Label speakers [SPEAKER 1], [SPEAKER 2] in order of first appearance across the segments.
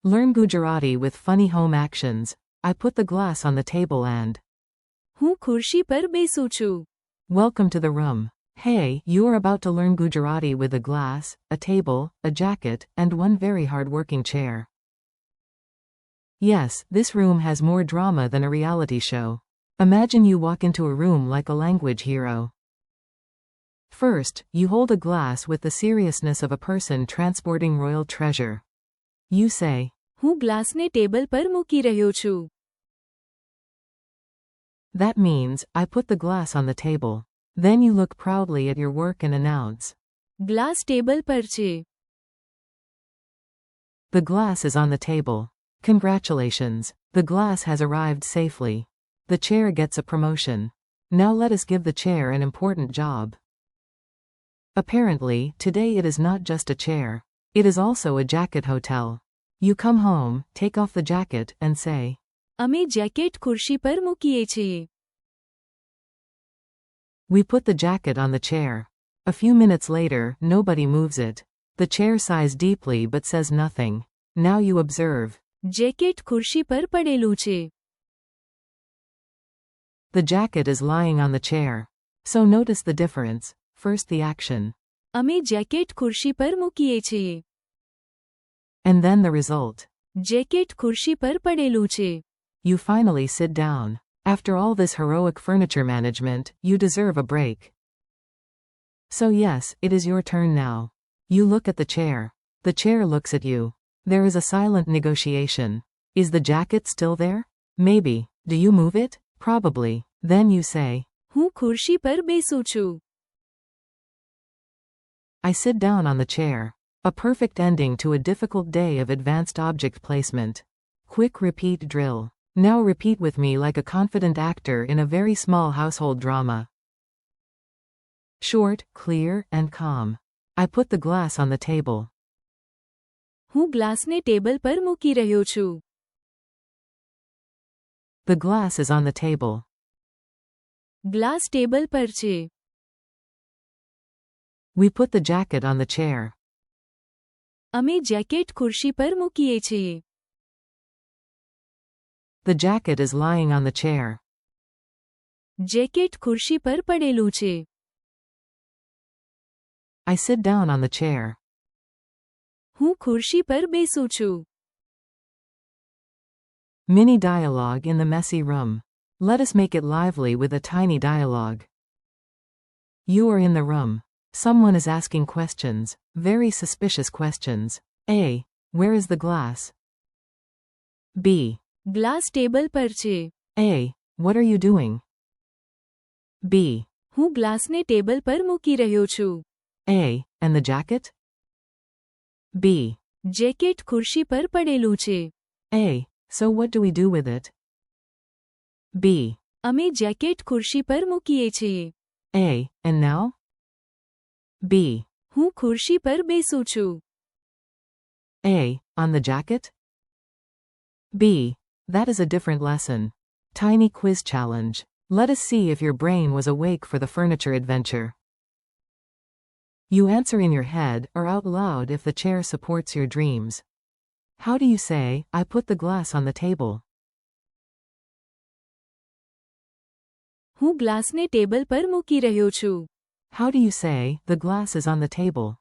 [SPEAKER 1] Learn Gujarati with funny home actions. I put the glass on the table and
[SPEAKER 2] હું ખુરશી પર બેસું છું.
[SPEAKER 1] welcome to the room. Hey, you are about to learn Gujarati with a glass, a table, a jacket, and one very hard-working chair. Yes, this room has more drama than a reality show. Imagine you walk into a room like a language hero. First, you hold a glass with the seriousness of a person transporting royal treasure. You say,
[SPEAKER 2] હું ગ્લાસને table પર મૂકી રહ્યો છું.
[SPEAKER 1] that means, I put the glass on the table. Then you look proudly at your work and announce,
[SPEAKER 2] glass table પર છે.
[SPEAKER 1] the glass is on the table. Congratulations, the glass has arrived safely. The chair gets a promotion. Now let us give the chair an important job. Apparently, today it is not just a chair. It is also a jacket hotel. You come home, take off the jacket, and say,
[SPEAKER 2] અમે jacket ખુરશી પર મૂકીએ છીએ.
[SPEAKER 1] we put the jacket on the chair. A few minutes later, nobody moves it. The chair sighs deeply but says nothing. Now you observe.
[SPEAKER 2] Jacket ખુરશી પર પડેલું છે.
[SPEAKER 1] The jacket is lying on the chair. So notice the difference. First the action.
[SPEAKER 2] અમે jacket ખુરશી પર મૂકીએ છીએ.
[SPEAKER 1] And then the result.
[SPEAKER 2] Jacket ખુરશી પર પડેલું છે.
[SPEAKER 1] You finally sit down. After all this heroic furniture management, you deserve a break. So yes, it is your turn now. You look at the chair. The chair looks at you. There is a silent negotiation. Is the jacket still there? Maybe. Do you move it? Probably. Then you say,
[SPEAKER 2] હું ખુરશી પર બેસું છું.
[SPEAKER 1] I sit down on the chair. A perfect ending to a difficult day of advanced object placement. Quick repeat drill. Now repeat with me like a confident actor in a very small household drama. Short, clear, and calm. I put the glass on the table.
[SPEAKER 2] હું ગ્લાસને table પર મૂકી રહ્યો છું.
[SPEAKER 1] The glass is on the table.
[SPEAKER 2] Glass table પર છે.
[SPEAKER 1] We put the jacket on the chair.
[SPEAKER 2] અમે jacket ખુરશી પર મૂકીએ છીએ.
[SPEAKER 1] The jacket is lying on the chair.
[SPEAKER 2] Jacket ખુરશી પર પડેલું છે.
[SPEAKER 1] I sit down on the chair.
[SPEAKER 2] હું ખુરશી પર બેસું છું.
[SPEAKER 1] Mini dialogue in the messy room. Let us make it lively with a tiny dialogue. You are in the room. Someone is asking questions, very suspicious questions. A. Where is the glass? B.
[SPEAKER 2] Glass table પર છે.
[SPEAKER 1] A. What are you doing? B.
[SPEAKER 2] હું ગ્લાસને table પર મૂકી રહ્યો છું.
[SPEAKER 1] A. And the jacket? B.
[SPEAKER 2] Jacket ખુરશી પર પડેલું છે.
[SPEAKER 1] A. So what do we do with it? B.
[SPEAKER 2] અમે જેકેટ ખુરશી પર મૂકીએ છીએ.
[SPEAKER 1] A. And now? B.
[SPEAKER 2] હું ખુરશી પર બેસું છું.
[SPEAKER 1] A. On the jacket? B. That is a different lesson. Tiny quiz challenge. Let us see if your brain was awake for the furniture adventure. You answer in your head or out loud if the chair supports your dreams. How do you say, I put the glass on the table?
[SPEAKER 2] હું ગ્લાસને table પર મૂકી રહ્યો છું.
[SPEAKER 1] How do you say, the glass is on the table?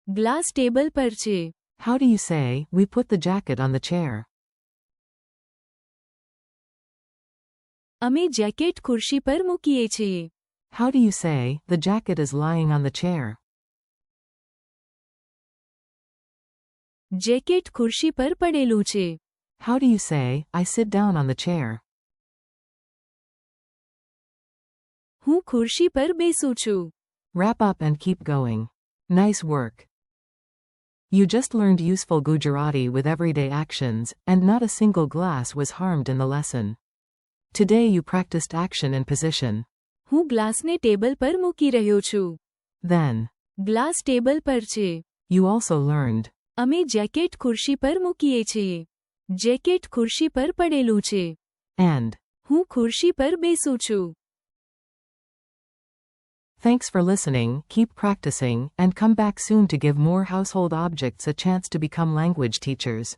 [SPEAKER 2] Glass table પર છે.
[SPEAKER 1] How do you say, we put the jacket on the chair?
[SPEAKER 2] અમે jacket ખુરશી પર મૂકીએ છીએ.
[SPEAKER 1] How do you say, the jacket is lying on the chair?
[SPEAKER 2] Jacket ખુરશી પર પડેલું છે.
[SPEAKER 1] How do you say, I sit down on the chair?
[SPEAKER 2] હું ખુરશી પર બેસું છું.
[SPEAKER 1] Wrap up and keep going. Nice work. You just learned useful Gujarati with everyday actions, and not a single glass was harmed in the lesson. Today you practiced action and position.
[SPEAKER 2] હું ગ્લાસને table પર મૂકી રહ્યો છું.
[SPEAKER 1] Then,
[SPEAKER 2] glass table પર છે.
[SPEAKER 1] you also learned.
[SPEAKER 2] અમે jacket ખુરશી પર મૂકીએ છીએ. જેકેટ ખુરશી પર પડેલું છે.
[SPEAKER 1] And,
[SPEAKER 2] હું ખુરશી પર બેસું છું.
[SPEAKER 1] Thanks for listening, keep practicing, and come back soon to give more household objects a chance to become language teachers.